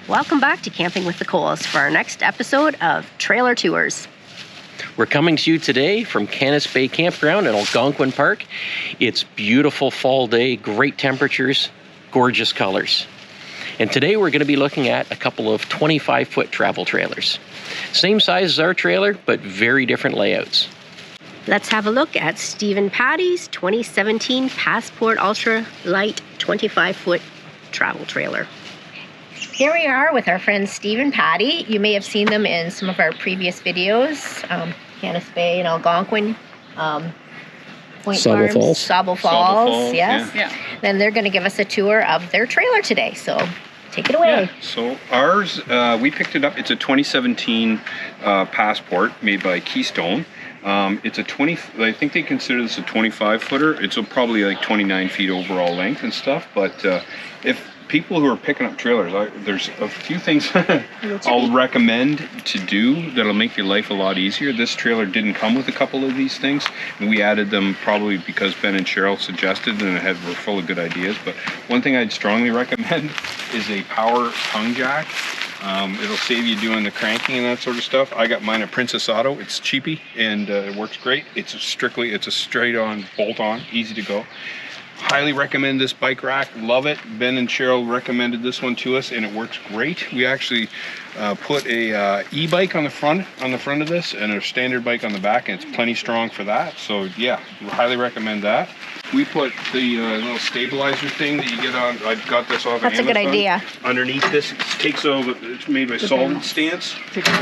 Welcome back to Camping with the Coles for our next episode of Trailer Tours. We're coming to you today from Canis Bay Campground in Algonquin Park. It's beautiful fall day, great temperatures, gorgeous colors. And today we're going to be looking at a couple of 25-foot travel trailers. Same size as our trailer, but very different layouts. Let's have a look at Steve & Patty's 2017 Passport Ultra Light 25-foot travel trailer. Here we are with our friends Steve and Patty. You may have seen them in some of our previous videos. Canis Bay and Algonquin, Point Sable Farms, Falls. Sable Falls, yes. Yeah. Then they're going to give us a tour of their trailer today, so take it away. Yeah. So ours, we picked it up. It's a 2017 Passport made by Keystone. It's a 20, I think they consider this a 25 footer. It's probably like 29 feet overall length and stuff. But if people who are picking up trailers, there's a few things I'll recommend to do that'll make your life a lot easier. This trailer didn't come with a couple of these things, and we added them probably because Ben and Cheryl suggested, and we're full of good ideas. But one thing I'd strongly recommend is a power tongue jack. It'll save you doing the cranking and that sort of stuff. I got mine at Princess Auto. It's cheapy and it works great. It's a straight-on, bolt-on, easy to go. Highly recommend this bike rack. Love it. Ben and Cheryl recommended this one to us, and it works great. We actually put a e-bike on the front of this, and a standard bike on the back, and it's plenty strong for that. So yeah, highly recommend that. We put the little stabilizer thing that you get on. I got this off of Amazon. That's a good idea. Underneath this, it's made by Solid Stance,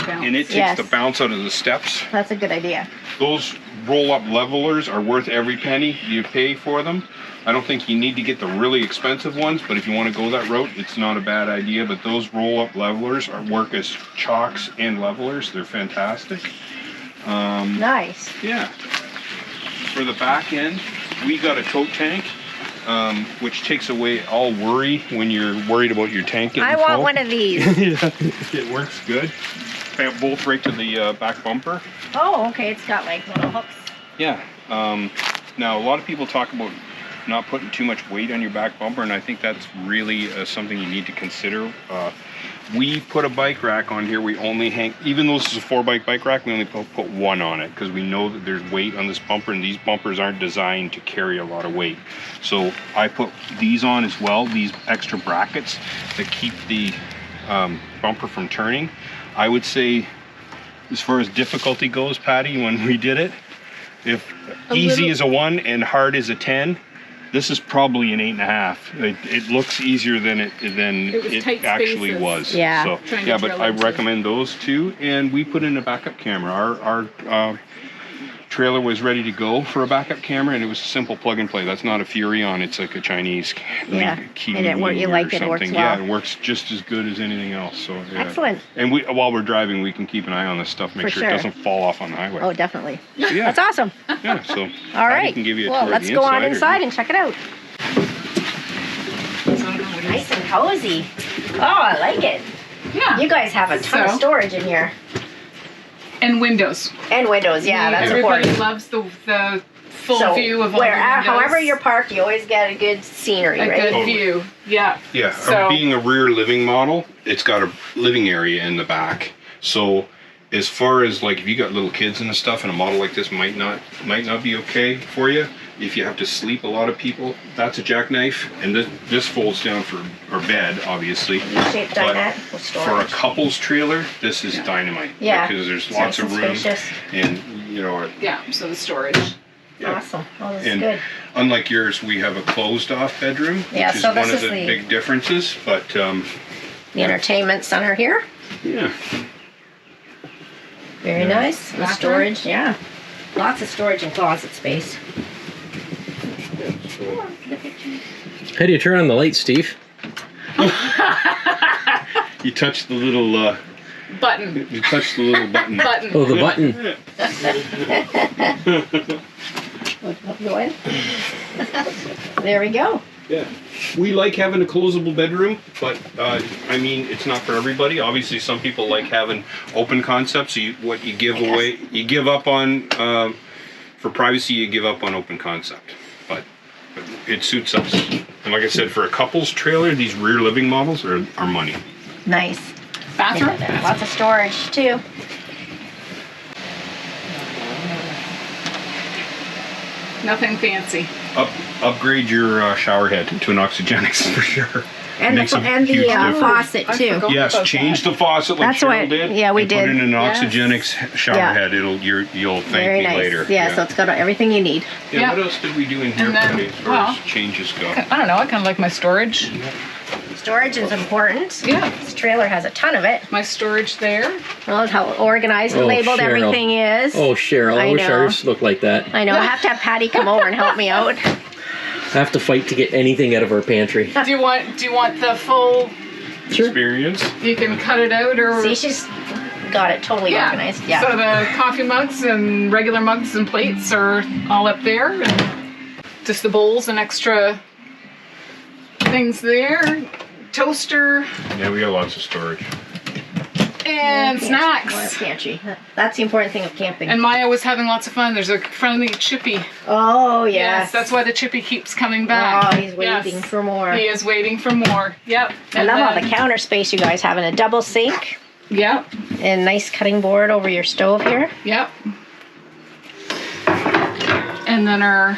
and it takes the bounce out of the steps. That's a good idea. Those roll-up levelers are worth every penny you pay for them. I don't think you need to get the really expensive ones, but if you want to go that route, it's not a bad idea. But those roll-up levelers work as chocks and levelers. They're fantastic. Nice. Yeah. For the back end, we got a tote tank, which takes away all worry when you're worried about your tank getting full. I want one of these. Yeah, it works good. They bolt right to the back bumper. Oh, okay. It's got like little hooks. Yeah. Now, a lot of people talk about not putting too much weight on your back bumper, and I think that's really something you need to consider. We put a bike rack on here. We only hang, even though this is a 4-bike bike rack, we only put one on it because we know that there's weight on this bumper, and these bumpers aren't designed to carry a lot of weight. So I put these on as well, these extra brackets that keep the bumper from turning. I would say, as far as difficulty goes, Patty, when we did it, if easy is a 1 and hard is a 10, this is probably an 8.5. It looks easier than it actually was. Yeah. So yeah, but I recommend those two. And we put in a backup camera. Our trailer was ready to go for a backup camera, and it was a simple plug and play. That's not a Furrion. It's like a Chinese Kiwi and it works well. Yeah, it works just as good as anything else. So yeah. Excellent. And while we're driving, we can keep an eye on this stuff, make sure it doesn't fall off on the highway. Oh, definitely. Yeah. That's awesome. Yeah. So all right. Can give you a well, tour let's of the go on inside inside and check it out. Nice and cozy. Oh, I like it. Yeah. You guys have a ton of storage in here. And windows. And windows, yeah, that's Everybody important. loves the full view of all the windows. However you're parked, you always get a good scenery, right? A good view, yeah. Yeah, So, being a rear living model, it's got a living area in the back. So as far as like if you got little kids and stuff, and a model like this might not be okay for you. If you have to sleep a lot of people, that's a jackknife, and this folds down for our bed, obviously. U-shaped dinette for storage. For a couple's trailer, this is dynamite. Yeah. Because there's lots of room, and you know. yeah, so the storage. Yeah. Awesome. Oh, this is And good. unlike yours, we have a closed-off bedroom, Yeah, which is so one this of the is big differences. But the entertainment center here. yeah. Very nice. The Bathroom. storage, yeah. Lots of storage and closet space. How do you turn on the light, Steve? You touch the little Button. you touch the little button. Button. Oh, the button. Go in. There we go. Yeah. We like having a closable bedroom, but I mean, it's not for everybody. Obviously, some people like having open concepts. So you give up on for privacy. You give up on open concept, but it suits us. And like I said, for a couple's trailer, these rear living models are money. Nice. Bathroom. Yeah, lots of storage too. Nothing fancy. Upgrade your shower head to an Oxygenics for sure. And Makes the, a and huge the difference. faucet I too. forgot. Yes, about change that. the faucet like That's Cheryl what- did. yeah, we and did. Put in an Yes. Oxygenics shower Yeah. head. You'll thank Very me nice. later. Yeah, so it's got everything you need. Yeah, Yeah. what else did we do in here, And then- Patty, as far well- as changes go? I don't know. I kind of like my storage. Storage is important. Yeah. This trailer has a ton of it. My storage there. Well, how organized and Oh, labeled Cheryl. everything is. Oh, Cheryl, I I wish know. ours looked like that. I know. I have to have Patty come over and help me out. I have to fight to get anything out of our pantry. Do you want the full? Experience? You can cut it out or. See, she's got it totally organized. Yeah. So the coffee mugs and regular mugs and plates are all up there, and just the bowls and extra things there. Toaster Yeah, we got lots of storage. and More snacks. pantry. That's the important thing of camping. And Maya was having lots of fun. There's a friendly chippy. oh, yes. Yes, that's why the chippy keeps coming back. Oh, he's waiting Yes. for more. He is waiting for more. Yep. I And love all then- the counter space you guys have, and a double sink Yep. and nice cutting board over your stove here. Yep. And then our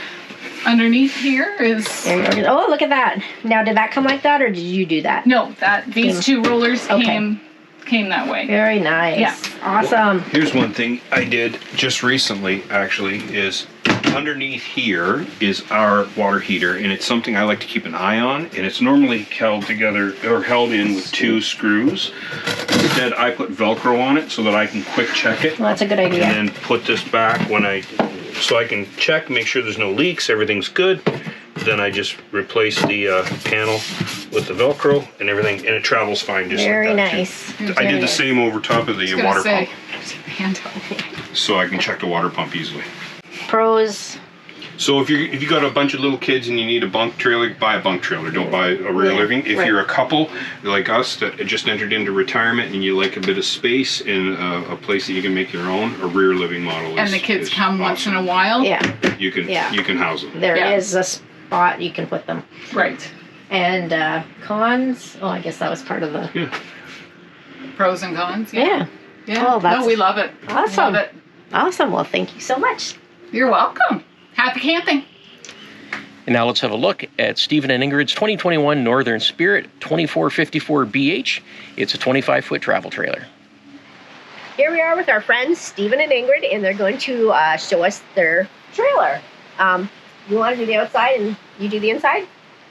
underneath here is There you go. Oh, look at that. Now, did that come like that, or did you do that? no that these two rollers Okay. came that way. Very nice. Yeah. Awesome. Here's one thing I did just recently, actually, is underneath here is our water heater, and it's something I like to keep an eye on, and it's normally held together or held in with 2 screws. Instead, I put Velcro on it so that I can quick check it. Well, that's a good idea. And then put this back so I can check, make sure there's no leaks, everything's good. Then I just replace the panel with the Velcro and everything, and it travels fine just Very like that. too. nice. I Very did the nice. same over top of the I was water gonna pump, say, hand out. so I can check the water pump easily. Pros. So if you got a bunch of little kids and you need a bunk trailer, buy a bunk trailer. Don't buy a rear Yeah, living. If right. you're a couple like us that just entered into retirement and you like a bit of space and a place that you can make your own, a rear living model is. And the kids is come once in a awesome. while. Yeah, You can Yeah. you can house them. there is Yeah. a spot you can put them. Right. And cons. Oh, I guess that was part of the. Yeah. Pros and cons. Yeah. Yeah. Oh, that's- no, we love it. Awesome. Love it. Awesome. Well, thank you so much. You're welcome. Happy camping. And now let's have a look at Stephen and Ingrid's 2021 Northern Spirit 2454 BH. It's a 25-foot travel trailer. Here we are with our friends Stephen and Ingrid, and they're going to show us their trailer. You want to do the outside and you do the inside?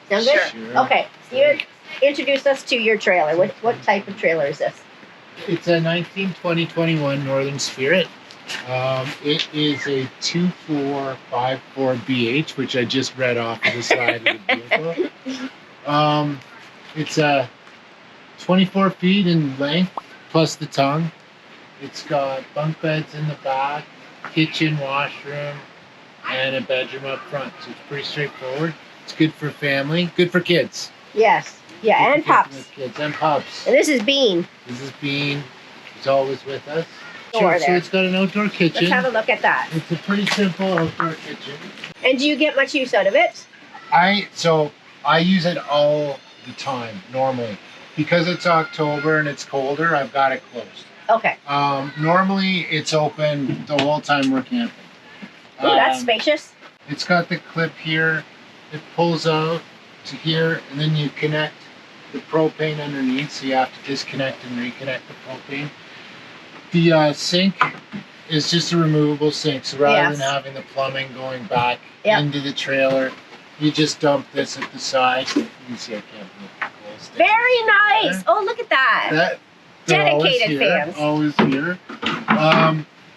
Sound good? Sure. Okay, Stephen, introduce us to your trailer. What type of trailer is this? It's a 2021 Northern Spirit. It is a 2454 BH, which I just read off of the side of the vehicle. It's 24 feet in length plus the tongue. It's got bunk beds in the back, kitchen, washroom, and a bedroom up front. So it's pretty straightforward. It's good for family, good for kids. Yes. Yeah, and Good for pups. Kids and pups. And this is Bean. This is Bean. He's always with us. Door So there. it's got an outdoor kitchen. Let's have a look at that. It's a pretty simple outdoor kitchen. And do you get much use out of it? I use it all the time normally. Because it's October and it's colder, I've got it closed. Okay. Normally it's open the whole time we're camping. Oh, that's spacious. It's got the clip here. It pulls out to here, and then you connect the propane underneath, so you have to disconnect and reconnect the propane. The sink is just a removable sink, so rather Yes. than having the plumbing going back Yep. into the trailer, you just dump this at the side. You can see I can't move the clothes. Very nice. Oh, look at that. That they're always Dedicated here, fans. Always here.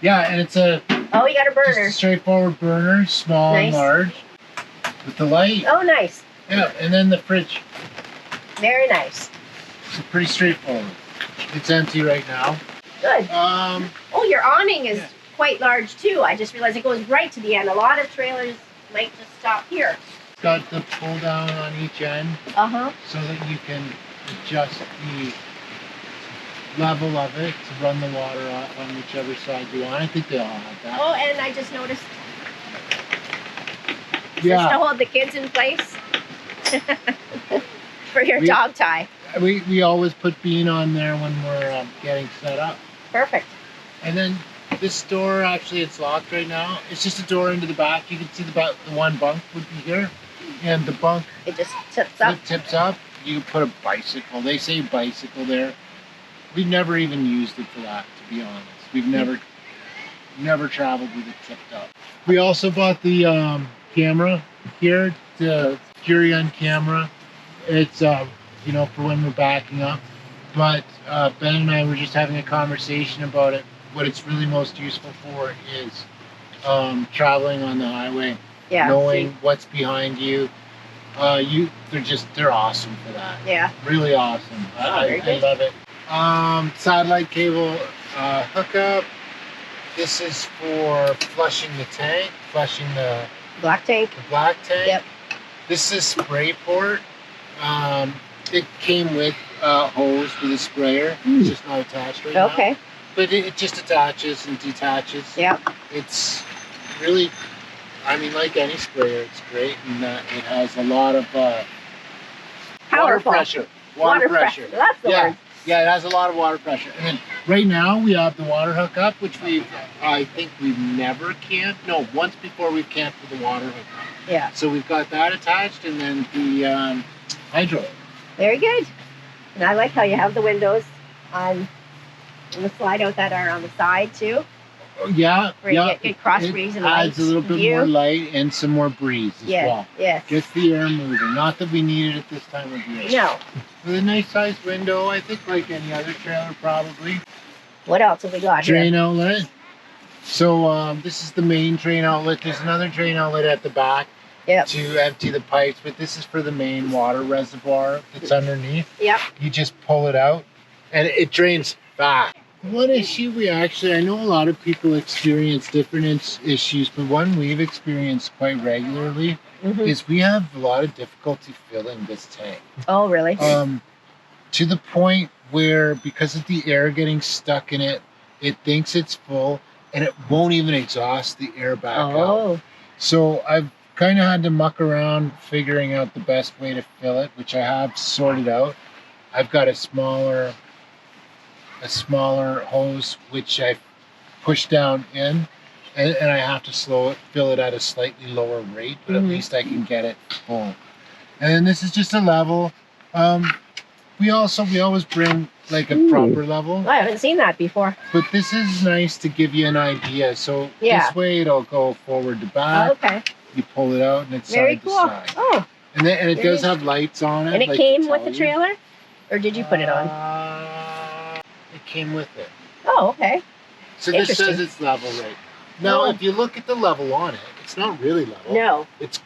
Yeah, and it's a Oh, you got a just burner. a straightforward burner, small and Nice. large, with the light. Oh, nice. Yeah, and then the fridge. Very nice. It's pretty straightforward. It's empty right now. Good. Oh, your awning is Yeah. quite large too. I just realized it goes right to the end. A lot of trailers might just stop here. It's got the pull down on each end Uh-huh. so that you can adjust the level of it to run the water off on whichever side you want. I think they all have that. Oh, and I just noticed just to Yeah, hold the kids in place for your We- dog tie. we always put Bean on there when we're getting set up. Perfect. And then this door, actually, it's locked right now. It's just a door into the back. You can see the one bunk would be here, and the bunk It just tips up. tips up. You can put a bicycle. They say bicycle there. We've never even used it for that, to be honest. We've never traveled with it tipped up. We also bought the camera here, the Furion camera. It's you know, for when we're backing up. But Ben and I were just having a conversation about it. What it's really most useful for is traveling on the highway, Yeah. knowing what's behind you. They're awesome for that. Yeah. Really awesome. Very I good. love it. Satellite cable hookup. This is for flushing the tank, flushing the Black tank. black tank. Yep. This is spray port. It came with a hose with a sprayer. It's just not attached right now. Okay. But it just attaches and detaches. Yep. It's really, I mean, like any sprayer, it's great, and it has a lot of water Powerful. pressure. Water pressure. That's the Yeah. word. Yeah, it has a lot of water pressure. And then right now we have the water hookup, which I think we've never camped. No, once before we've camped with the water hookup. Yeah. So we've got that attached, and then the hydro. Very good. And I like how you have the windows on the slide out that are on the side too. Oh, yeah, Where you yeah. get good cross breeze and adds light a little bit view. more light and some more breeze as Yeah. well. Yes. Just the air moving. Not that we need it at this time of year. No. With a nice sized window, I think like any other trailer probably. What else have we got Drain here? outlet. So this is the main drain outlet. There's another drain outlet at the back Yep. to empty the pipes, but this is for the main water reservoir that's underneath. Yep. You just pull it out and it drains fast. One issue I know a lot of people experience different issues, but one we've experienced quite regularly Mhm. is we have a lot of difficulty filling this tank. Oh, really? To the point where because of the air getting stuck in it, it thinks it's full and it won't even exhaust the air back out. Oh. So I've kind of had to muck around figuring out the best way to fill it, which I have sorted out. I've got a smaller hose which I push down in, and I have to fill it at a slightly lower rate, but at Mhm. least I can get it full. And then this is just a level. We always bring like a proper level, I haven't seen that before. but this is nice to give you an idea. So Yeah. this way it'll go forward to back. Okay. You pull it out and it's Very side cool. to side. Oh, And it Very does nice. have lights on it. and it like to came with tell the you. trailer? Or did you put it on? It came with it. Oh, okay. So this Interesting. says it's level right. Now, Oh. if you look at the level on it, it's not really level. No. It's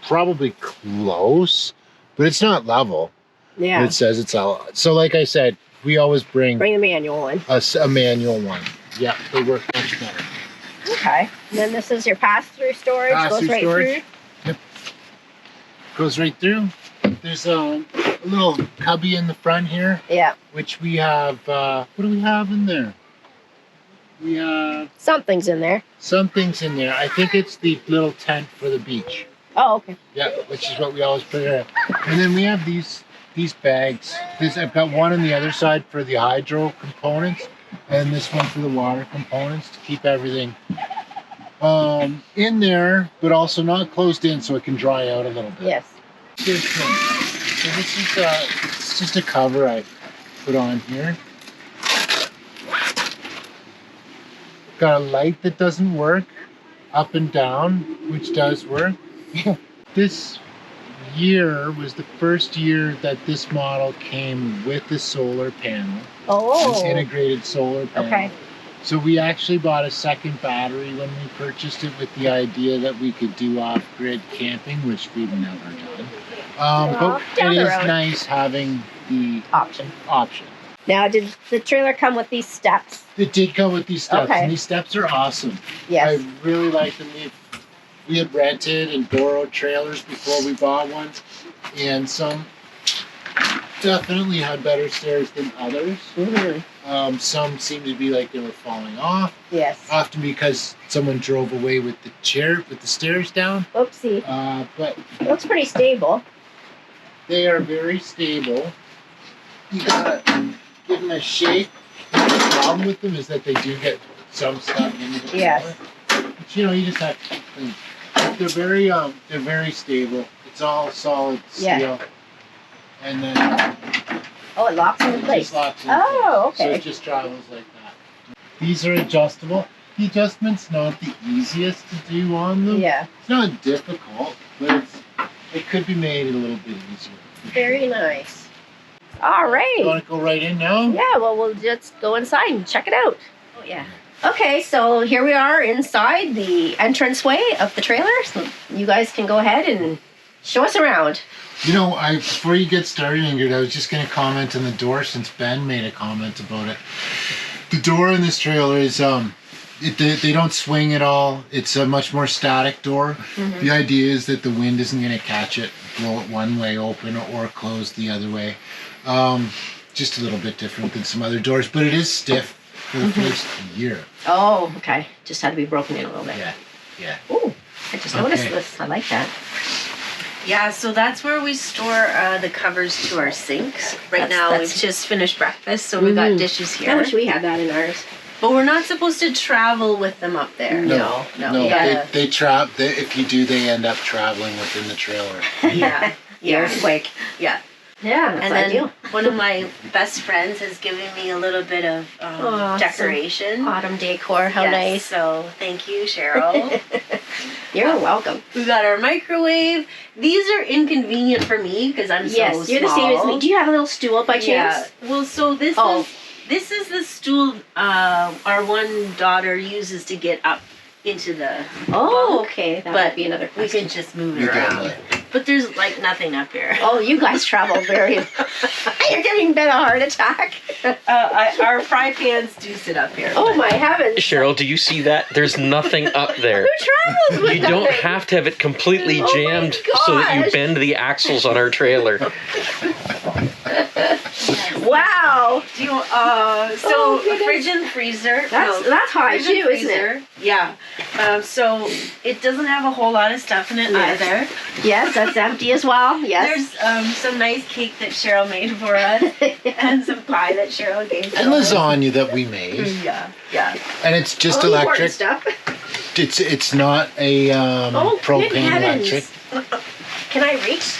probably close, but it's not level. Yeah. It says it's level. So like I said, we always bring Bring the manual in. a manual one. Yeah, they work much better. Okay. And then this is your pass-through storage. Goes Pass-through right storage. through. Goes right through. There's a little cubby in the front here, Yeah. which we have, what do we have in there? We have Something's in there. some things in there. I think it's the little tent for the beach. Oh, okay. Yeah, which is what we always put in. And then we have these bags. I've got one on the other side for the hydro components, and this one for the water components to keep everything in there, but also not closed in so it can dry out a little bit. Yes. This thing. So this is it's just a cover I put on here. Got a light that doesn't work, up and down, which does work. This year was the first year that this model came with the solar panel, this Oh. integrated solar panel. Okay. So we actually bought a second battery when we purchased it with the idea that we could do off-grid camping, which we've never done. But down it the is road. nice having the Option. option. Now, did the trailer come with these steps? It did come with these steps, Okay. and these steps are awesome. Yes. I really like them. We had rented and borrowed trailers before we bought one, and some definitely had better stairs than others. Mm-hmm. Some seemed to be like they were falling off, Yes. often because someone drove away with the stairs down. Oopsie. But Looks pretty stable. they are very stable. you gotta give them a shake. The problem with them is that they do get some stuff into the Yes. floor. But you know, you just have to keep them. But they're very stable. It's all solid Yeah. steel. And then Oh, it locks into it place. just locks in Oh, place. So okay. it just travels like that. These are adjustable. The adjustment's not the easiest to do on them. Yeah. It's not difficult, but it could be made a little bit easier. Very nice. All You right. want to go right in now? Yeah, well, we'll just go inside and check it out. Oh, yeah. Okay, so here we are inside the entranceway of the trailer. So you guys can go ahead and show us around. You know, before you get started, Ingrid, I was just going to comment on the door since Ben made a comment about it. The door in this trailer is they don't swing at all. It's a much more static door. Mm-hmm. The idea is that the wind isn't going to catch it, blow it one way open or close the other way. Just a little bit different than some other doors, but it is stiff for the first year. Oh, okay. Just had to be broken in a little bit. Yeah. Ooh, I just noticed Okay. this. I like that. Yeah, so that's where we store the covers to our sinks. Right now, That's- we've just finished breakfast, so we got dishes I here. wish we had that in ours. But we're not supposed to travel with them up there. No. Yeah. They trap. If you do, they end up traveling within the trailer. Yeah. You're Yeah. quick. Yeah. Yeah, that's And then ideal. one of my best friends has given me a little bit of Aw, decoration. Autumn decor. How Yes, nice. So thank you, Cheryl. You're welcome. We got our microwave. These are inconvenient for me because I'm Yes, so you're the same as small. me. Do you have a little stool by Yeah. chance? Well, so this is the stool our one daughter uses to get up into the Oh, bunk, okay. That but might be another we question. can just move You it get around. it. But there's like nothing up here. Oh, you guys travel very. You're giving Ben a heart attack. Our fry pans do sit up here. Oh my heavens! Cheryl, do you see that? There's nothing up there. Who travels with You don't nothing? have to have it completely Oh my jammed so that you gosh. bend the axles on our trailer. Wow, Do you, so Oh, a goodness. fridge and freezer. that's high fridge and too, isn't it? freezer. Yeah. So it doesn't have a whole lot of stuff in it Yes. either. Yes, that's empty as well. Yes. There's some nice cake that Cheryl made for us and some pie that Cheryl gave to And us. lasagna that we made, Yeah, yeah. and it's just Oh, important electric. stuff. It's not a Oh, good propane heavens. electric. Can I reach?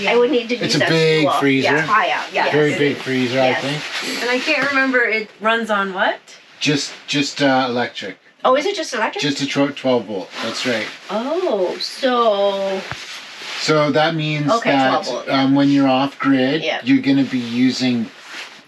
I would need to It's use a that big stool. freezer. Yeah, high up. Yeah. Yes. Very big freezer, Yes. I think. And I can't remember, it runs on what? Just electric. Oh, is it just electric? Just a 12 volt. That's right. Oh, so So that means Okay, that 12 volt, yeah. when you're off grid, Yeah. you're going to be using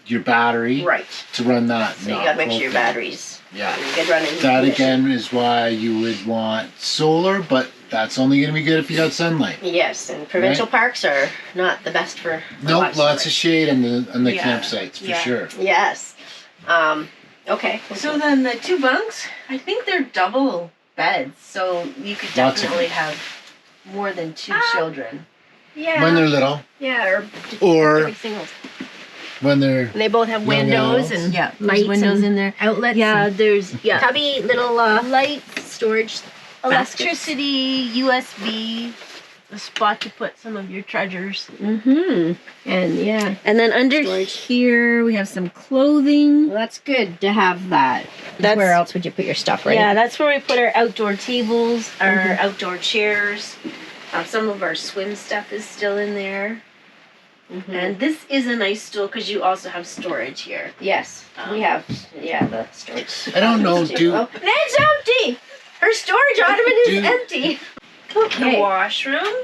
your battery right. to run that. So you not gotta make sure your propane. batteries Yeah. good running. That condition. again is why you would want solar, but that's only going to be good if you got sunlight. Yes, and provincial parks are not the best for. Nope, lots of shade on the Yeah. campsites for Yeah. sure. Yes. Okay. So then the two bunks, I think they're double beds, so you could Lots of definitely them. have more than two children. Yeah. When they're little, yeah, or big singles. when they're And they both have Young windows adults. and Yeah, lights there's windows and in there. outlets. Yeah, and there's cubby little light storage. electricity, USB, a spot to put some of your treasures. Mm-hmm. And yeah, And then under Storage. here we have some clothing. well, that's good to have that. That's- Where else would you put your stuff, right? Yeah, that's where we put our outdoor tables, our outdoor chairs. Some of our swim stuff is still in there. Mhm. And this is a nice stool because you also have storage here. Yes, we have. Yeah, the storage. I don't know, do- Oh, it's empty. Her storage ottoman is Do- empty. The Okay. washroom.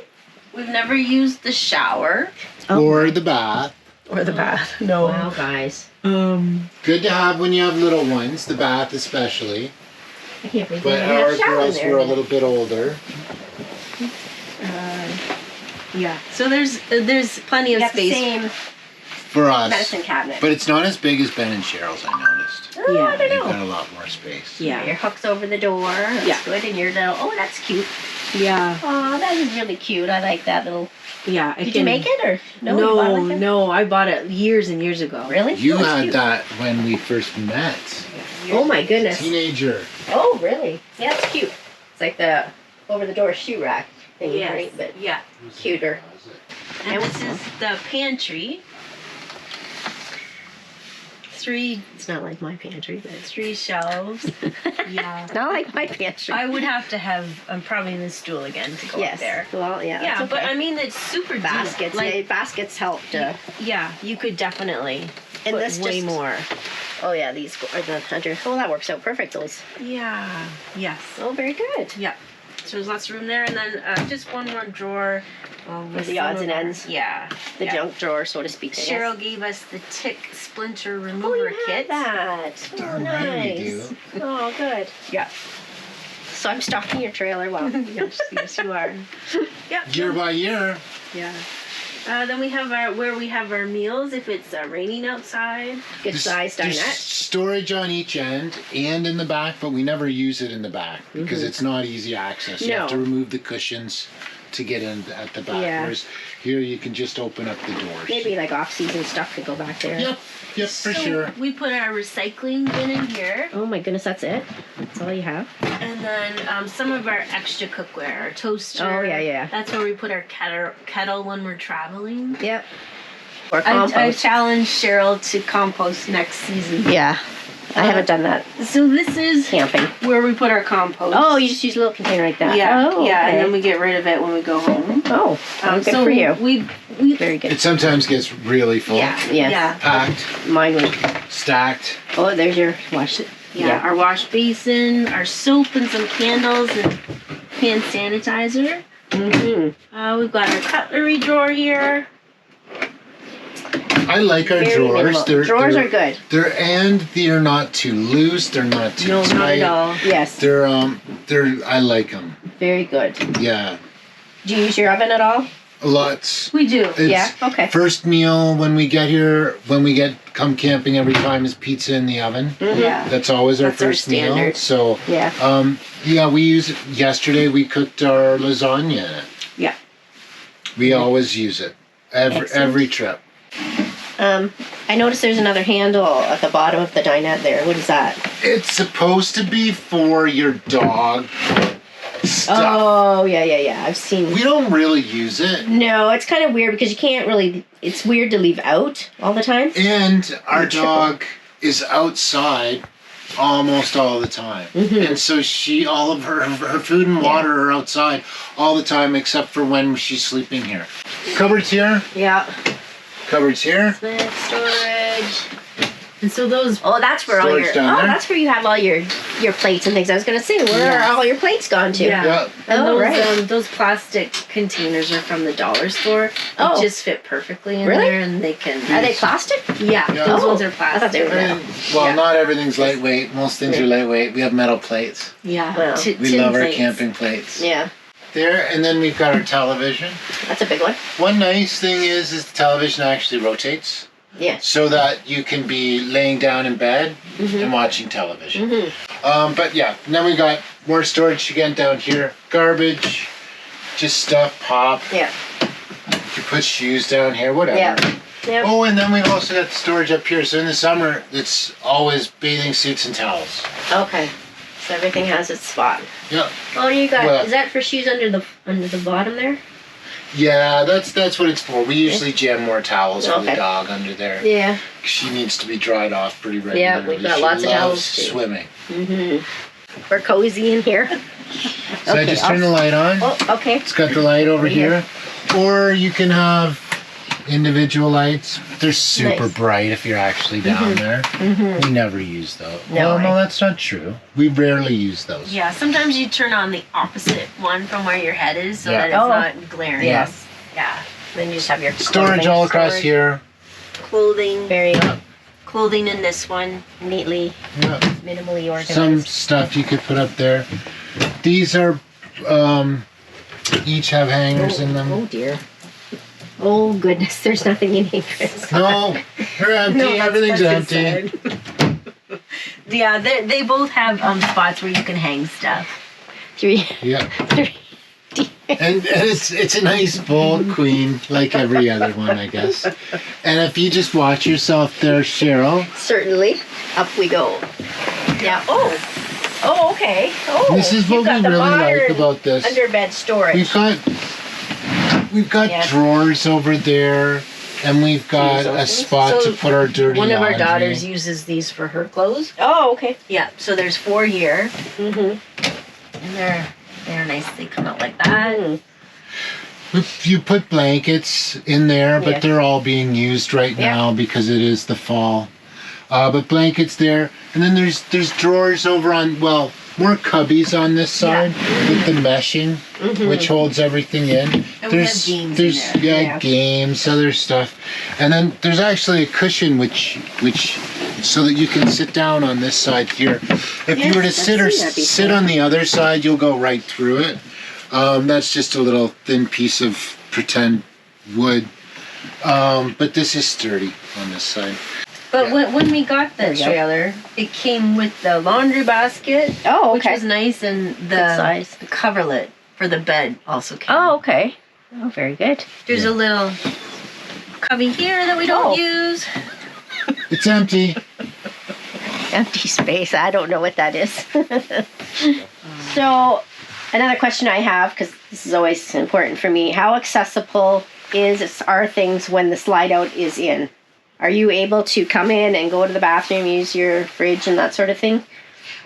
We've never used the shower. or the bath. Or the bath. No. Wow, guys. Good to have when you have little ones, the bath especially. I can't believe But we have our a shower girls in there. were a little bit older. Yeah. So there's plenty You of got the space. same For us. medicine cabinet. But it's not as big as Ben and Cheryl's, I noticed. Oh, I don't They've know. got a lot more space. Yeah, your hook's over the door. That's Yeah. good. And your little, oh, that's cute. Yeah. Oh, that is really cute. I like that little. Yeah. Did you make it or no? You bought it like that? No. I bought it years and years ago. Really? You Oh, it's had cute. that when we first met. Oh my goodness. Teenager. Oh, really? Yeah, it's cute. It's like the over the door shoe rack thing, Yes. right? But Yeah. cuter. And this is the pantry. three It's not like my pantry, but three shelves. Yeah. it's not like my pantry. I would have to have probably the stool again to go yes. up there. Well, yeah. Yeah, that's but okay. I mean it's super deep. baskets. Like, baskets help to. yeah, you could definitely And put this way just- more. Oh yeah, these are the under. Oh, that works out perfect. Those. Yeah. Yes. Oh, very good. Yeah. So there's lots of room there, and then just one more drawer. With the some odds of and our- ends. Yeah. The yeah. junk drawer, so to speak. I guess. Cheryl gave us the tick splinter Oh, remover you have kit. that. Oh, Darn nice. right we do. Oh, good. Yeah. So I'm stocking your trailer. Well, Yes, yes, you are. Yeah. Year by year. Yeah. Then we have where we have our meals if it's raining outside. good size There's dinette. storage on each end and in the back, but we never use it in the back because it's not easy access. You have to No. remove the cushions to get in at the back. Yeah. Whereas here you can just open up the doors. Maybe like off-season stuff could go back there. Yep, for So sure. We put our recycling bin in here, Oh my goodness, that's it. That's all you have. and then some of our extra cookware, our toaster. Oh, yeah. That's where we put our kettle when we're traveling. Yep. Or I compost. challenged Cheryl to compost next season. Yeah. I haven't done that. So this is Camping. where we put our compost. Oh, you just use a little container like that. yeah, Oh, yeah, okay. and then we get rid of it when we go home. Oh, good so for you. We Very good. It sometimes gets really full. yeah, Yes. yeah, Packed, Mine would. stacked. Oh, there's your wash it. yeah. Our wash basin, our soap, and some candles and hand sanitizer. Mm-hmm. We've got our cutlery drawer here. I like our Very drawers. minimal. Drawers are good. They're not too loose. They're not too No, tight. not at all. Yes. They're I like them. Very good. Yeah, Do you use your oven at all? lots. We do. It's Yeah, okay. First meal when we get here, come camping every time is pizza in the oven. Yeah. That's always our That's our first meal. standard. So Yeah. yeah, we use it. Yesterday we cooked our lasagna in it. Yeah. We always use it Excellent. every trip. I noticed there's another handle at the bottom of the dinette there. What is that? It's supposed to be for your dog stuff. Oh, yeah. I've seen. We don't really use it. No, it's kind of weird because you can't really. It's weird to leave out all the time. And our Triple. dog is outside almost all the time. And so all of her food and water are outside all the time except for when she's sleeping here. Cupboards here, Yeah. cupboards here. Snack storage. And so those. Oh, that's where all Storage your. down Oh, there. that's where you have all your plates and things. I was gonna say, where are all your plates gone to? Yeah. Yeah. And Oh, those, right. those plastic containers are from the dollar store. Oh. They just fit perfectly in Really? there, and they can. Are they plastic? Yeah, Yeah. those Oh, ones are I thought plastic. they were metal. Well, Yeah. not everything's lightweight. Most things are lightweight. We have metal plates. Yeah, Wow. We tin love our plates. camping plates. Yeah, There, and then we've got our television. that's a big one. One nice thing is the television actually rotates. Yes. So that you can be laying down in bed and watching television. But yeah, and then we got more storage again down here. Garbage, just stuff, pop. Yeah. You put shoes down here, whatever. Yeah. Yep. Oh, and then we've also got the storage up here. So in the summer, it's always bathing suits and towels. Okay. So everything has its spot. Yeah. Oh, you got. Well- is that for shoes under the bottom there? Yeah, that's what it's for. We usually jam more towels for the Okay. dog under there. Yeah. She needs to be dried off pretty regularly. Yeah, we've got She lots of loves towels, too. swimming. We're cozy in here. So I just turn the light on. Oh, okay. It's got the light over here. Or you can have individual lights. They're super Nice. bright if you're actually down there. We never use those. No, No, I- that's not true. We rarely use those. Yeah, sometimes you turn on the opposite one from where your head is, so Yeah. that it's Oh. not glaring. Yes. Yeah. Then you just have your Storage clothing. all across Storage. here. Clothing. Very Clothing in this one. neatly, Yeah. minimally organized. Some stuff you could put up there. These are each have hangers in them. Oh dear. Oh goodness, there's nothing in here, Chris. No, they're empty. No, that's Everything's what empty. you said. Yeah, they both have spots where you can hang stuff. Three. Yeah. Three. And it's a nice full queen like every other one, I guess. And if you just watch yourself there, Cheryl, Certainly. Up we go. Yeah. Oh. Oh, okay. Oh. this is you've what got we the really like modern about this. underbed storage. We've got Yeah. drawers over there. and we've got Use those a things? spot to put our dirty One of our laundry. daughters uses these for her clothes. Oh, okay. Yeah, so there's 4 here, Mm-hmm. and they're nice. They come out like that. You put blankets in there, but Yeah. they're all being used right Yeah. now because it is the fall. But blankets there, and then there's drawers over on, well, more cubbies on this side with the meshing, which holds everything in. And we have games in there's there. Yeah. games, other stuff, and then there's actually a cushion which so that you can sit down on this side here. If you were to Yes, sit I've seen that sit before. on the other side, you'll go right through it. That's just a little thin piece of pretend wood, but this is sturdy on this side. But when we got the There you go. trailer, it came with the laundry basket, Oh, which okay. was nice, and Good the size. coverlet for the bed also came. Oh, okay. Oh, very good. There's a little cubby here that we don't Oh. use. It's empty. Empty space. I don't know what that is. So, another question I have, because this is always important for me: how accessible are things when the slide out is in? Are you able to come in and go to the bathroom, use your fridge, and that sort of thing?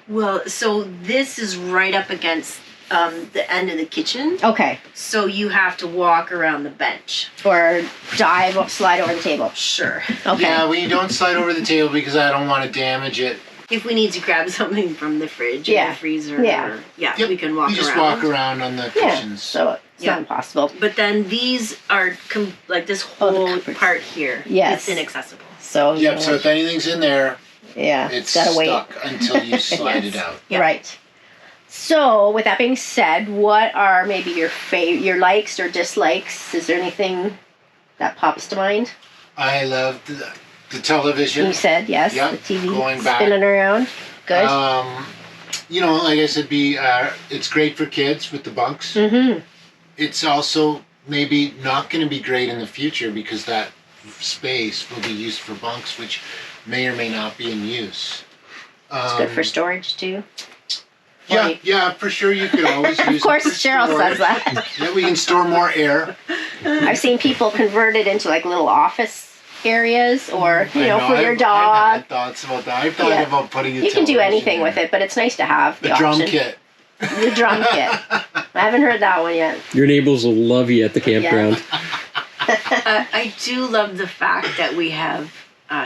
Well, so this is right up against the end of the kitchen, Okay. so you have to walk around the bench. Or slide over the table. Sure. Okay. Yeah, we don't slide over the table because I don't want to damage it. If we need to grab something from the fridge Yeah. or the freezer, Yeah. or, yeah, Yep, we can walk you just around. walk around on the Yeah. cushions. So it's Yeah. not impossible. But then these are like this Oh, the whole cupboards. part here. Yes. It's inaccessible. So Yep. So if anything's in there, yeah, it's gotta wait. stuck until you slide it out. Yeah. Right. So, with that being said, what are maybe your likes or dislikes? Is there anything that pops to mind? I love the television. You said yes. Yeah, The TV going back. spinning around. Good. You know, like I said, it's great for kids with the bunks. Mm-hmm. It's also maybe not going to be great in the future because that space will be used for bunks, which may or may not be in use. It's good for storage too. Yeah, Right. yeah, for sure. You could always use. Of course, it for Cheryl storage. says that. Yeah, we can store more air. I've seen people convert it into like little office areas, or I know, for your I've dog. had thoughts about that. I've thought Yeah. about putting a You can do television anything in. with it, but it's nice to have the The drum option. kit. The drum kit. I haven't heard that one yet. Your neighbors will love you at the campground. I do love the fact that we have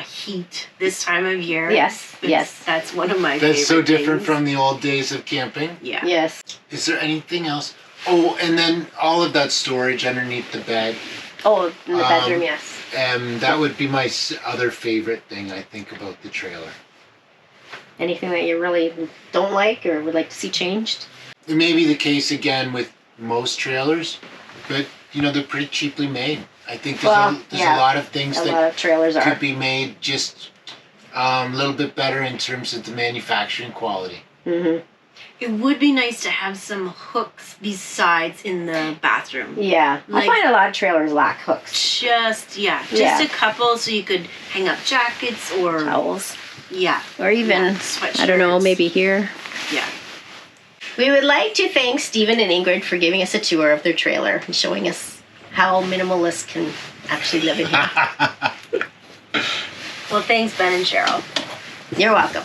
heat this time of year. Yes, yes. That's one of my favorite That's so different things. from the old days of camping. Yeah. Yes. Is there anything else? Oh, and then all of that storage underneath the bed. Oh, in the Um, bedroom, yes. That would be my other favorite thing I think about the trailer. Anything that you really don't like or would like to see changed? It may be the case again with most trailers, but you know they're pretty cheaply made. I think there's, Well, there's yeah. a lot of things A that lot of trailers are. could be made just a little bit better in terms of the manufacturing quality. Mm-hmm. It would be nice to have some hooks besides in the bathroom. Yeah. Like- I find a lot of trailers lack hooks. Just Yeah. a couple so you could hang up jackets or Towels. yeah. Or even, Yeah, sweatshirts. I don't know, maybe here. Yeah. We would like to thank Stephen and Ingrid for giving us a tour of their trailer and showing us how minimalists can actually live in here. Well, thanks, Ben and Cheryl. You're welcome.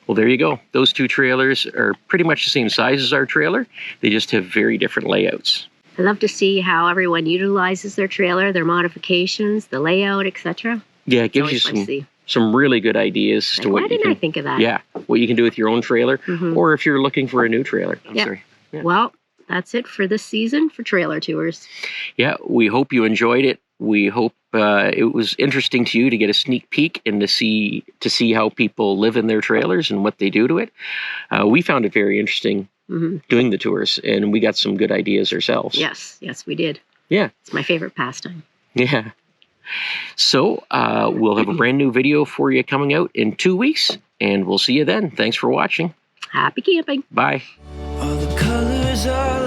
Well, there you go. Those two trailers are pretty much the same size as our trailer. They just have very different layouts. I love to see how everyone utilizes their trailer, their modifications, the layout, etc. Yeah, it gives you Always fun to see. some really good ideas as to Like, what why you didn't can, I think of that? yeah, what you can do with your own trailer, Mhm. or if you're looking for a new trailer. I'm Yeah. sorry. Yeah. Well, that's it for this season for trailer tours. Yeah, we hope you enjoyed it. We hope it was interesting to you to get a sneak peek and to see how people live in their trailers and what they do to it. We found it very interesting Hmm. doing the tours, and we got some good ideas ourselves. Yes, we did. Yeah. It's my favorite pastime. Yeah. So we'll have a brand new video for you coming out in 2 weeks, and we'll see you then. Thanks for watching. Happy camping. Bye. All the colors are